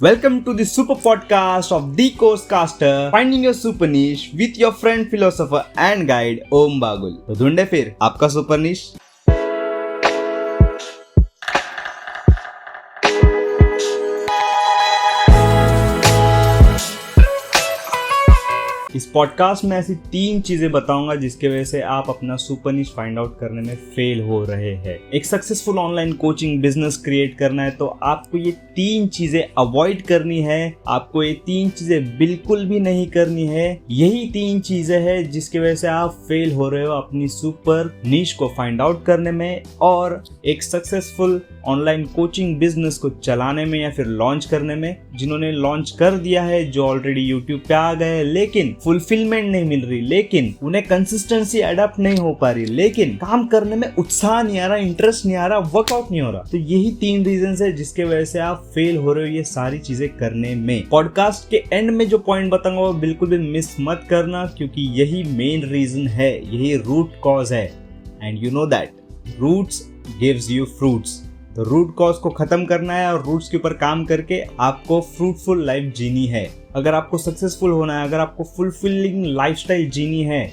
Welcome to the super podcast of The Coastcaster, finding your super niche with your friend, philosopher and guide ओम बागुल। तो ढूंढे फिर आपका super निश। इस podcast में ऐसी 3 चीजें बताऊंगा जिसके वजह से आप अपना सुपर निश फाइंड आउट करने में फेल हो रहे हैं। एक successful online coaching business create करना है तो आपको ये 3 चीजें अवॉइड करनी है। आपको ये 3 चीजें बिल्कुल भी नहीं करनी है। यही 3 चीजें हैं जिसकी वजह से आप फेल हो रहे हो अपनी सुपर निश को फाइंड आउट करने में और एक सक्सेसफुल ऑनलाइन कोचिंग बिजनेस को चलाने में या फिर लॉन्च करने में। जिन्होंने लॉन्च कर दिया है, जो ऑलरेडी यूट्यूब पे आ गए, लेकिन फुलफिलमेंट नहीं मिल रही, लेकिन उन्हें कंसिस्टेंसी अडॉप्ट नहीं हो पा रही, लेकिन काम करने में उत्साह नहीं आ रहा, इंटरेस्ट नहीं आ रहा, वर्कआउट नहीं हो रहा। तो यही 3 रीजन है जिसके वजह से आप फेल हो रहे हो ये सारी चीजें करने में। पॉडकास्ट के एंड में जो पॉइंट बताऊंगा वो बिल्कुल भी मिस मत करना, क्योंकि यही मेन रीजन है, यही रूट कॉज है। And you know that roots gives you fruits. तो रूट कॉज को खत्म करना है और रूट्स के ऊपर काम करके आपको फ्रूटफुल लाइफ जीनी है। अगर आपको सक्सेसफुल होना है, अगर आपको फुलफिलिंग लाइफस्टाइल जीनी है,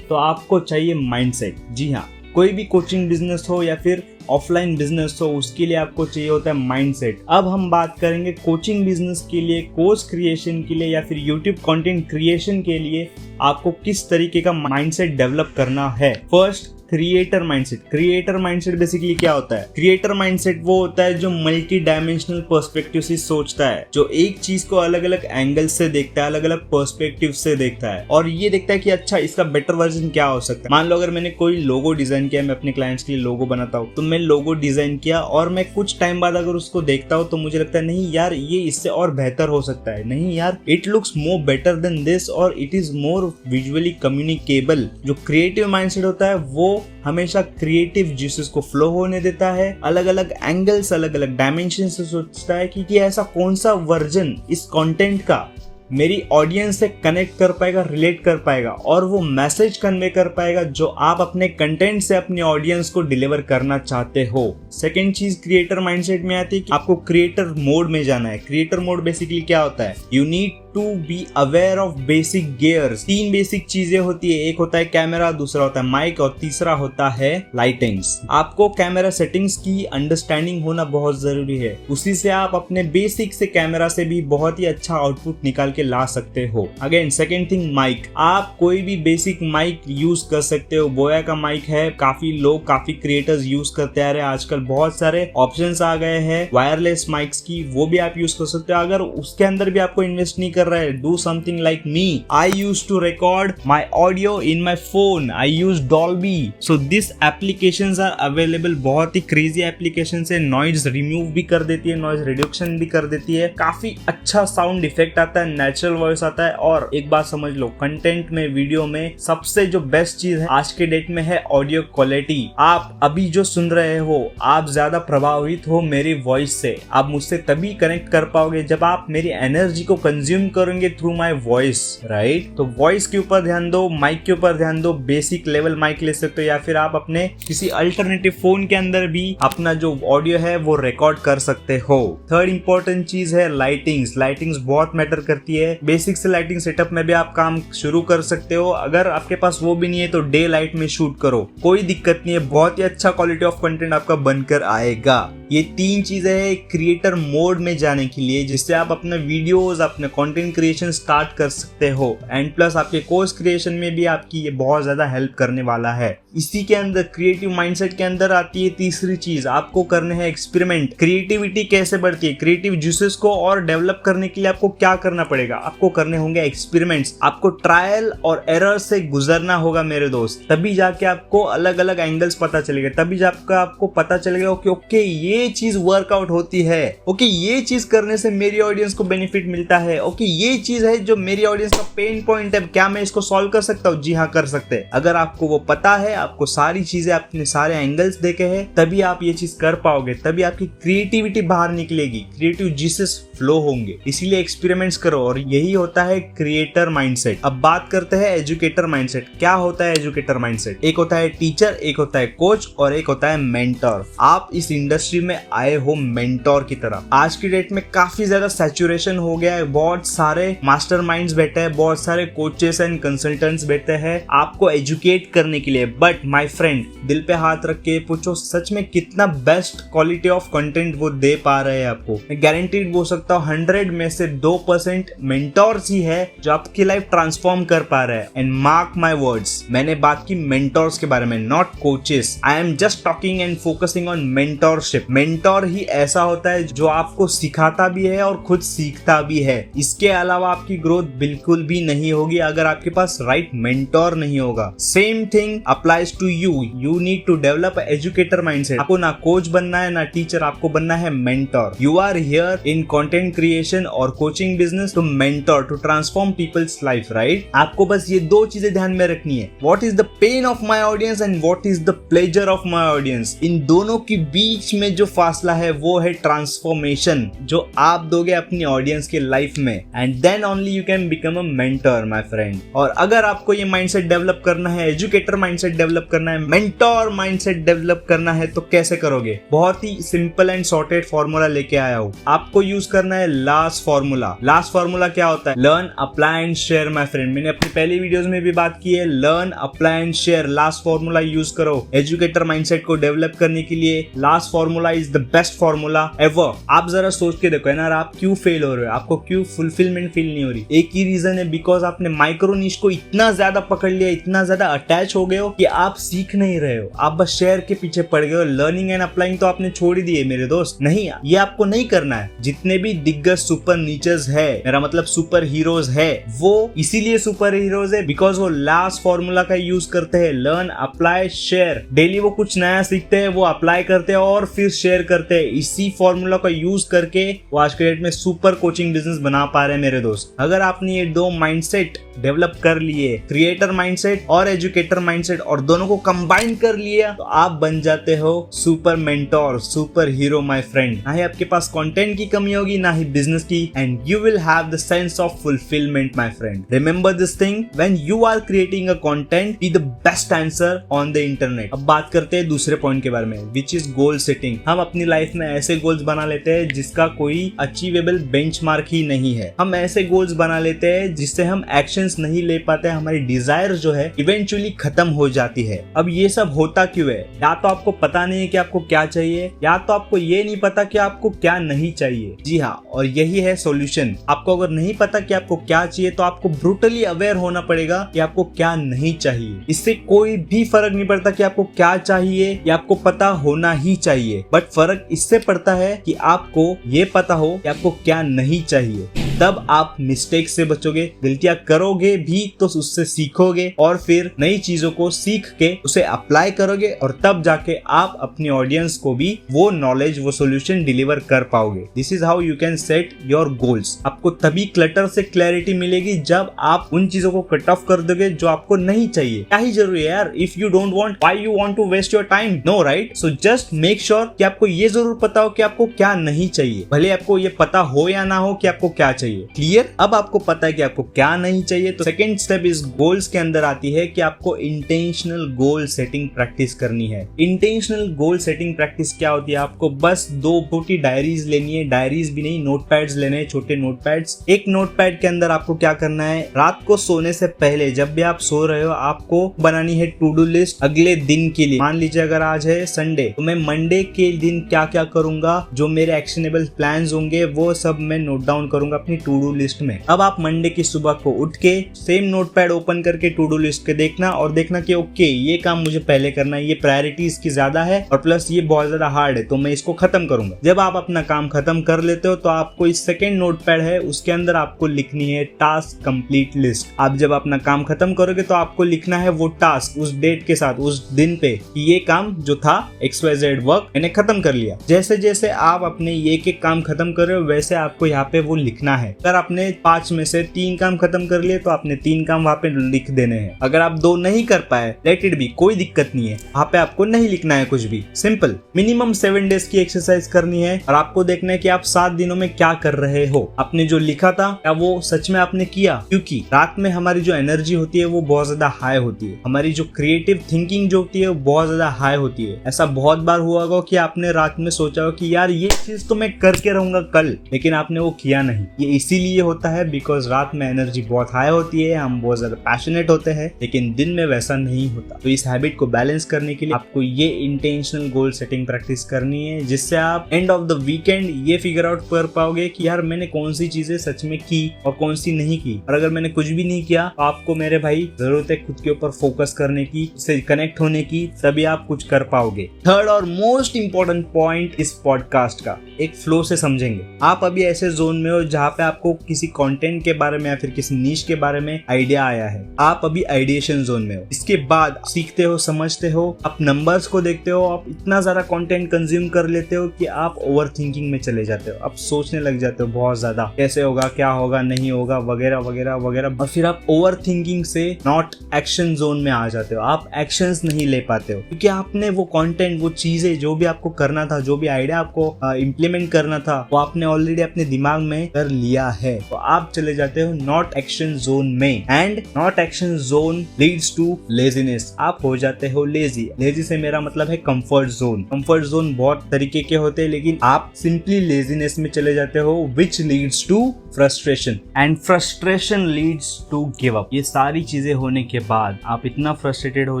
तो आपको चाहिए माइंडसेट। जी हाँ, कोई भी कोचिंग बिजनेस हो या फिर ऑफलाइन बिजनेस हो, उसके लिए आपको चाहिए होता है माइंडसेट। अब हम बात करेंगे कोचिंग बिजनेस के लिए, कोर्स क्रिएशन के लिए या फिर यूट्यूब कंटेंट क्रिएशन के लिए आपको किस तरीके का माइंडसेट डेवलप करना है। First, creator mindset. Creator mindset basically क्या होता है? क्रिएटर माइंडसेट वो होता है जो मल्टी डायमेंशनल पर्सपेक्टिव से सोचता है, जो एक चीज को अलग अलग एंगल से देखता है, अलग अलग पर्सपेक्टिव से देखता है और ये देखता है कि अच्छा इसका बेटर वर्जन क्या हो सकता है। मान लो अगर मैंने कोई लोगो डिजाइन किया, मैं अपने क्लाइंट्स के लिए लोगो बनाता हूँ, तो मैं लोगो डिजाइन किया और मैं कुछ टाइम बाद अगर उसको देखता हूँ तो मुझे लगता है नहीं यार ये इससे और बेहतर हो सकता है, नहीं यार it looks more better than this और it is more visually communicable. जो क्रिएटिव माइंडसेट होता है वो हमेशा क्रिएटिव जूसेस को फ्लो होने देता है, अलग अलग एंगल्स, अलग अलग डायमेंशन से सोचता है कि ऐसा कौन सा वर्जन इस कंटेंट का मेरी ऑडियंस से कनेक्ट कर पाएगा, रिलेट कर पाएगा और वो मैसेज कन्वे कर पाएगा जो आप अपने कंटेंट से अपनी ऑडियंस को डिलीवर करना चाहते हो। सेकंड चीज क्रिएटर माइंडसेट में आती है कि आपको क्रिएटर मोड में जाना है। क्रिएटर मोड बेसिकली क्या होता है? You need to be aware of basic gears. 3 basic चीजें होती है, एक होता है कैमरा, दूसरा होता है माइक और तीसरा होता है लाइटिंग्स। आपको कैमरा सेटिंग्स की अंडरस्टैंडिंग होना बहुत जरूरी है, उसी से आप अपने बेसिक से कैमरा से भी बहुत ही अच्छा आउटपुट निकाल के ला सकते हो। Again second thing, mic. आप कोई भी बेसिक माइक यूज कर सकते हो। बोया का माइक है, काफी लोग, काफी क्रिएटर्स यूज करते आ रहे हैं। आजकल बहुत सारे ऑप्शंस आ गए हैं वायरलेस माइक्स की, वो भी आप यूज कर सकते हो। अगर उसके अंदर भी आपको इन्वेस्ट नहीं कर रहा है, do something like me. I use to record my audio in my phone, I use Dolby. So this applications are available. बहुत ही क्रेजी एप्लीकेशन है, नॉइज रिमूव भी कर देती है, नॉइज रिडक्शन भी कर देती है, काफी अच्छा साउंड इफेक्ट आता है, नेचुरल वॉइस आता है। और एक बात समझ लो, कंटेंट में, वीडियो में सबसे जो बेस्ट चीज है आज के डेट में है ऑडियो क्वालिटी। आप अभी जो सुन रहे हो, आप ज्यादा प्रभावित हो मेरी वॉइस से। आप मुझसे तभी कनेक्ट कर पाओगे जब आप मेरी एनर्जी को कंज्यूम करेंगे थ्रू माई वॉइस, राइट? तो वॉइस के ऊपर ध्यान दो, माइक के ऊपर ध्यान दो। बेसिक लेवल माइक ले सकते हो या फिर आप अपने किसी अल्टरनेटिव फोन के अंदर भी अपना जो ऑडियो है वो रिकॉर्ड कर सकते हो। थर्ड इंपॉर्टेंट चीज है लाइटिंग्स। लाइटिंग्स बहुत मैटर करती है। बेसिक से लाइटिंग सेटअप में भी आप काम शुरू कर सकते हो। अगर आपके पास वो भी नहीं है तो डे लाइट में शूट करो, कोई दिक्कत नहीं है, बहुत ही अच्छा क्वालिटी ऑफ कंटेंट आपका बनकर आएगा। ये 3 चीजें हैं क्रिएटर मोड में जाने के लिए, जिससे आप अपने वीडियोस, अपने कंटेंट क्रिएशन स्टार्ट कर सकते हो। एंड प्लस आपके कोर्स क्रिएशन में भी आपकी ये बहुत ज्यादा हेल्प करने वाला है। इसी के अंदर क्रिएटिव माइंडसेट के अंदर आती है तीसरी चीज, आपको करने हैं एक्सपेरिमेंट। क्रिएटिविटी कैसे बढ़ती है? क्रिएटिव जूसेस को और डेवलप करने के लिए आपको क्या करना पड़ेगा? आपको करने होंगे एक्सपेरिमेंट्स। आपको ट्रायल और एरर से गुजरना होगा मेरे दोस्त, तभी जाके आपको अलग अलग एंगल्स पता चलेगा, तभी जाकर आपको पता चलेगा कि ओके ये चीज वर्कआउट होती है, ओके ये चीज करने से मेरी ऑडियंस को बेनिफिट मिलता है, ओके ये चीज है जो मेरी ऑडियंस का पेन पॉइंट है, क्या मैं इसको सॉल्व कर सकता हूँ? जी हाँ, कर सकते हैं। अगर आपको वो पता है, आपको सारी चीजें अपने सारे एंगल्स देखे हैं, तभी आप ये चीज कर पाओगे, तभी आपकी क्रिएटिविटी बाहर निकलेगी, क्रिएटिव जीसस फ्लो होंगे। इसीलिए एक्सपेरिमेंट्स करो, और यही होता है क्रिएटर माइंडसेट। अब बात करते हैं एजुकेटर माइंडसेट। क्या होता है एजुकेटर माइंडसेट? एक होता है टीचर, एक होता है कोच, और एक होता है मेंटर। आप इस इंडस्ट्री में आए हो मेंटोर की तरह। आज की डेट में काफी ज्यादा सैचुरेशन हो गया है, बहुत सारे मास्टरमाइंड्स बैठे हैं, बहुत सारे कोचेस एंड कंसल्टेंट्स बैठे हैं आपको एजुकेट करने के लिए। बट माय फ्रेंड, दिल पे हाथ रख के पूछो, सच में कितना बेस्ट क्वालिटी ऑफ कंटेंट वो दे पा रहे हैं आपको? मैं गारंटीड बोल सकता हूँ 100 में से 2% मेंटोर्स ही है जो आपकी लाइफ ट्रांसफॉर्म कर पा रहे हैं। एंड मार्क माय वर्ड्स, मैंने बात की मेंटोर्स के बारे में, not coaches. I am just talking and focusing on mentorship. Mentor ही ऐसा होता है जो आपको सिखाता भी है और खुद सीखता भी है। इसके अलावा आपकी ग्रोथ बिल्कुल भी नहीं होगी अगर आपके पास राइट मेंटोर नहीं होगा। Same thing applies to you. You need to develop educator mindset. आपको ना कोच बनना है ना टीचर, आपको बनना है mentor. You are here in content creation और coaching business to mentor, to transform people's life, right? आपको बस ये दो चीजें ध्यान में रखनी है। What is the pain of my audience and what is the pleasure of my audience. इन दोनों के बीच में जो फासला है वो है ट्रांसफॉर्मेशन, जो आप दोगे अपनी ऑडियंस के लाइफ में। And then only you can become a mentor my friend. और अगर आपको ये माइंडसेट डेवलप करना है, एजुकेटर माइंडसेट डेवलप करना है, मेंटोर माइंडसेट डेवलप करना है, तो कैसे करोगे? बहुत ही सिंपल एंड सॉर्टेड फॉर्मूला लेके आया हूँ। आपको यूज करना है लास्ट फॉर्मूला। लास्ट फॉर्मूला क्या होता है? Learn, apply and share my friend. मैंने अपनी पहली वीडियोस में भी बात की है, learn, apply and share. Last formula use करो एजुकेटर माइंडसेट को डेवलप करने के लिए। Last formula is the best formula ever. आप जरा सोच के देखो है ना, आप क्यों फेल हो रहे हो, आपको क्यों फुलफिलमेंट फील नहीं हो रही? एक ही रीजन है, बिकॉज आपने माइक्रो निश को इतना ज्यादा पकड़ लिया, इतना ज्यादा अटैच हो गए हो कि आप सीख नहीं रहे हो, आप बस शेयर के पीछे पड़ गए हो। लर्निंग एंड अप्लाइंग तो आपने छोड़ ही दिए मेरे दोस्त। नहीं, ये आपको नहीं करना है। जितने भी दिग्गज सुपर नीचर्स है, मेरा मतलब सुपर हीरोज है, वो इसीलिए सुपर हीरोज है बिकॉज वो लास्ट फॉर्मूला का यूज करते हैं। Learn, apply, share. डेली वो कुछ नया सीखते हैं, वो अप्लाई करते हैं और फिर शेयर करते हैं। इसी फॉर्मूला का यूज करके वो आज के डेट में सुपर कोचिंग बिजनेस बना पा रहे हैं मेरे दोस्त। अगर आपने ये दो माइंडसेट डेवलप कर लिए, क्रिएटर माइंडसेट और एजुकेटर माइंडसेट, और दोनों को कंबाइन कर लिया, तो आप बन जाते हो super mentor, super hero my friend. ना ही आपके पास कंटेंट की कमी होगी, ना ही बिजनेस की, and you will have the sense of fulfilment my friend. Remember this thing, when you are creating a content, be the best answer on the internet. अब बात करते हैं दूसरे पॉइंट के बारे में, विच इज गोल सेटिंग। हम अपनी लाइफ में ऐसे गोल्स बना लेते हैं जिसका कोई अचीवेबल बेंचमार्क ही नहीं है। हम ऐसे गोल्स बना लेते हैं जिससे हम एक्शंस नहीं ले पाते, हमारी डिजायर जो है इवेंचुअली खत्म हो जाती है। अब ये सब होता क्यों है? या तो आपको पता नहीं है कि आपको क्या चाहिए, या तो आपको ये नहीं पता कि आपको क्या नहीं चाहिए। जी हाँ, और यही है सॉल्यूशन। आपको अगर नहीं पता कि आपको क्या चाहिए, तो आपको ब्रूटली अवेयर होना पड़ेगा कि आपको क्या नहीं चाहिए। इससे कोई भी फर्क नहीं पड़ता कि आपको क्या चाहिए, या आपको पता होना ही चाहिए। बट फर्क इससे पड़ता है कि आपको ये पता हो कि आपको क्या नहीं चाहिए। तब आप मिस्टेक से बचोगे, गलतियां करोगे भी तो उससे सीखोगे, और फिर नई चीजों को सीख के उसे अप्लाई करोगे, और तब जाके आप अपनी ऑडियंस को भी वो नॉलेज, वो सॉल्यूशन डिलीवर कर पाओगे। This is how you can set your goals. आपको तभी क्लटर से क्लैरिटी मिलेगी जब आप उन चीजों को कट ऑफ कर दोगे जो आपको नहीं चाहिए। क्या ही जरूरी है यार? If you don't want, why you want to waste your time? No, right? So just make sure कि आपको ये जरूर पता हो कि आपको क्या नहीं चाहिए, भले आपको ये पता हो या ना हो कि आपको क्या चाहिए। क्लियर? अब आपको पता है कि आपको क्या नहीं चाहिए, तो सेकंड स्टेप इस गोल्स के अंदर आती है कि आपको इंटेंशनल गोल सेटिंग प्रैक्टिस करनी है। इंटेंशनल गोल सेटिंग प्रैक्टिस क्या होती है? आपको बस 2 छोटी डायरीज लेनी है, डायरीज भी नहीं, नोटपैड्स लेने हैं, छोटे नोटपैड्स। एक नोटपैड के अंदर आपको क्या करना है, रात को सोने से पहले जब भी आप सो रहे हो, आपको बनानी है टू डू लिस्ट अगले दिन के लिए। मान लीजिए अगर आज है संडे, तो मैं मंडे के दिन क्या क्या करूंगा, जो मेरे एक्शनेबल प्लान्स होंगे वो सब मैं नोट डाउन करूंगा अपनी टू डू लिस्ट में। अब आप मंडे की सुबह को उठ के सेम नोटपैड ओपन करके टू डू लिस्ट के देखना, और देखना कि ओके ये काम मुझे पहले करना है, ये प्रायोरिटी इसकी ज्यादा है, और प्लस ये बहुत ज्यादा हार्ड है, तो मैं इसको खत्म करूंगा। जब आप अपना काम खत्म कर लेते हो, तो आपको इस सेकंड नोटपैड है उसके अंदर आपको लिखनी है टास्क कंप्लीट लिस्ट। आप जब अपना काम खत्म करोगे तो आपको लिखना है वो टास्क उस डेट के साथ, उस दिन पे, कि ये काम जो था XYZ वर्क मैंने खत्म कर लिया। जैसे जैसे आप अपने ये के काम खत्म कर रहे हो, वैसे आपको यहाँ पे वो लिखना है। है। अगर आपने 5 में से 3 काम खत्म कर लिए तो आपने 3 काम वहाँ पे लिख देने हैं। अगर आप 2 नहीं कर पाए, लेट इट बी, कोई दिक्कत नहीं है, वहाँ पे आपको नहीं लिखना है कुछ भी। सिंपल, मिनिमम 7 डेज की एक्सरसाइज करनी है और आपको देखना है कि आप 7 दिनों में क्या कर रहे हो। आपने जो लिखा था क्या वो सच में आपने किया? क्योंकि रात में हमारी जो एनर्जी होती है वो बहुत ज्यादा हाई होती है, हमारी जो क्रिएटिव थिंकिंग जो होती है वो बहुत ज्यादा हाई होती है। ऐसा बहुत बार हुआ होगा कि आपने रात में सोचा हो कि यार ये चीज तो मैं करके रहूंगा कल, लेकिन आपने वो किया नहीं। ये इसीलिए होता है बिकॉज रात में एनर्जी बहुत हाई होती है, हम बहुत ज्यादा पैशनेट होते हैं, लेकिन दिन में वैसा नहीं होता। तो इस हैबिट को बैलेंस करने के लिए आपको ये इंटेंशनल गोल सेटिंग प्रैक्टिस करनी है, जिससे आप एंड ऑफ द वीकेंड ये फिगर आउट कर पाओगे कि यार मैंने कौन सी चीजें सच में की और कौन सी नहीं की। और अगर मैंने कुछ भी नहीं किया तो आपको मेरे भाई जरूरत है खुद के ऊपर फोकस करने की, उससे कनेक्ट होने की, तभी आप कुछ कर पाओगे। थर्ड और मोस्ट इंपॉर्टेंट पॉइंट इस पॉडकास्ट का, एक फ्लो से समझेंगे। आप अभी ऐसे जोन में हो जहाँ पे आपको किसी कंटेंट के बारे में या फिर किसी नीश के बारे में आइडिया आया है, आप अभी आइडिएशन जोन में हो। इसके बाद सीखते हो, समझते हो, आप नंबर्स को देखते हो, आप इतना ज्यादा कंटेंट कंज्यूम कर लेते हो कि आप ओवर थिंकिंग में चले जाते हो। आप सोचने लग जाते हो बहुत ज्यादा, कैसे होगा, क्या होगा, नहीं होगा, वगैरह वगैरह वगैरह, और फिर आप ओवर थिंकिंग से नॉट एक्शन जोन में आ जाते हो। आप एक्शंस नहीं ले पाते हो क्योंकि आपने वो कंटेंट, वो चीजें जो भी आपको करना था, जो भी आइडिया आपको इम्प्लीमेंट करना था, वो आपने ऑलरेडी अपने दिमाग में कर लिया है। तो आप चले जाते हो नॉट एक्शन जोन में, and not action zone leads to laziness. आप हो जाते हो लेजी। लेजी से मेरा मतलब है कंफर्ट जोन। कंफर्ट जोन बहुत तरीके के होते हैं, लेकिन आप सिंपली लेजीनेस में चले जाते हो, which leads to frustration, and frustration leads to give up. ये सारी चीजें होने के बाद आप इतना फ्रस्ट्रेटेड हो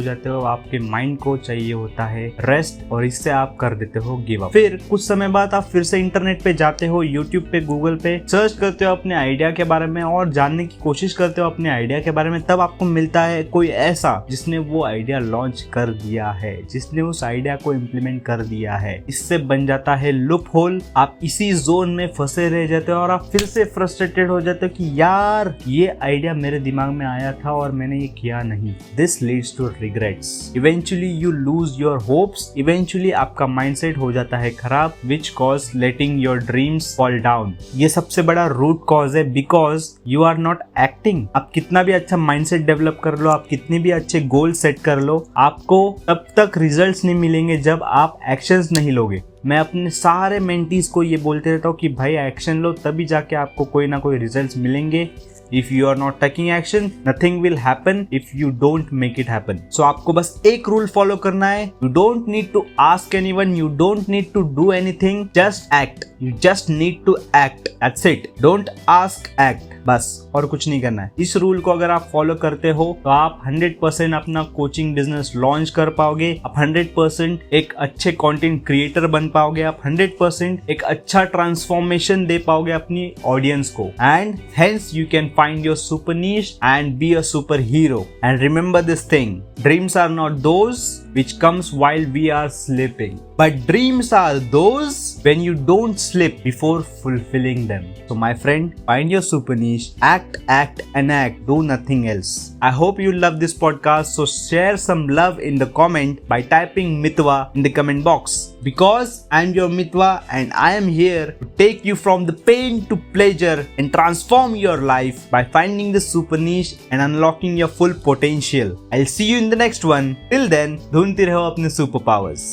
जाते हो, आपके माइंड को चाहिए होता है रेस्ट, और इससे आप कर देते हो गिव अप। फिर कुछ समय बाद आप फिर से इंटरनेट पे जाते हो, यूट्यूब पे, गूगल पे सर्च करते हो अपने आइडिया के बारे में और जानने की कोशिश करते हो अपने आइडिया के बारे में। तब आपको मिलता है कोई ऐसा जिसने वो आइडिया लॉन्च कर दिया है, जिसने उस आइडिया को इम्प्लीमेंट कर दिया है। इससे बन जाता है लूप होल। आप इसी जोन में फंसे रह जाते हो और आप फिर से फ्रस्ट्रेटेड हो जाते हो कि यार ये आइडिया मेरे दिमाग में आया था और मैंने ये किया नहीं। This leads to regrets. Eventually you lose your hopes. Eventually आपका माइंडसेट हो जाता है खराब, which cause letting your dreams fall down. ये सबसे बड़ा रूट कॉज है, because you are not acting. आप कितना भी अच्छा माइंडसेट डेवलप कर लो, आप कितने भी अच्छे गोल सेट कर लो, आपको तब तक रिजल्ट्स नहीं मिलेंगे जब आप एक्शंस नहीं लोगे। मैं अपने सारे मेंटीज को ये बोलते रहता हूँ कि भाई एक्शन लो, तभी जाके आपको कोई ना कोई रिजल्ट्स मिलेंगे। If you are not taking action, nothing will happen if you don't make it happen. So आपको बस एक रूल फॉलो करना है। You don't need to ask anyone. You don't need to do anything. Just act. You just need to act. That's it. Don't ask, act. बस, और कुछ नहीं करना है। इस रूल को अगर आप फॉलो करते हो तो आप 100% अपना कोचिंग बिजनेस लॉन्च कर पाओगे। आप 100% एक अच्छे कंटेंट क्रिएटर बन पाओगे। आप 100% एक अच्छा ट्रांसफॉर्मेशन दे पाओगे अपनी ऑडियंस को। And hence you can find your super niche and be a superhero. And remember this thing, dreams are not those which comes while we are sleeping, but dreams are those when you don't sleep before fulfilling them. So my friend, find your super niche, act and act, do nothing else. I hope you love this podcast, so share some love in the comment by typing Mitwa in the comment box, because I'm your Mitwa and I am here to take you from the pain to pleasure and transform your life by finding the super niche and unlocking your full potential. I'll see you in the next one. Till then, ढूंढते रहो अपने super powers.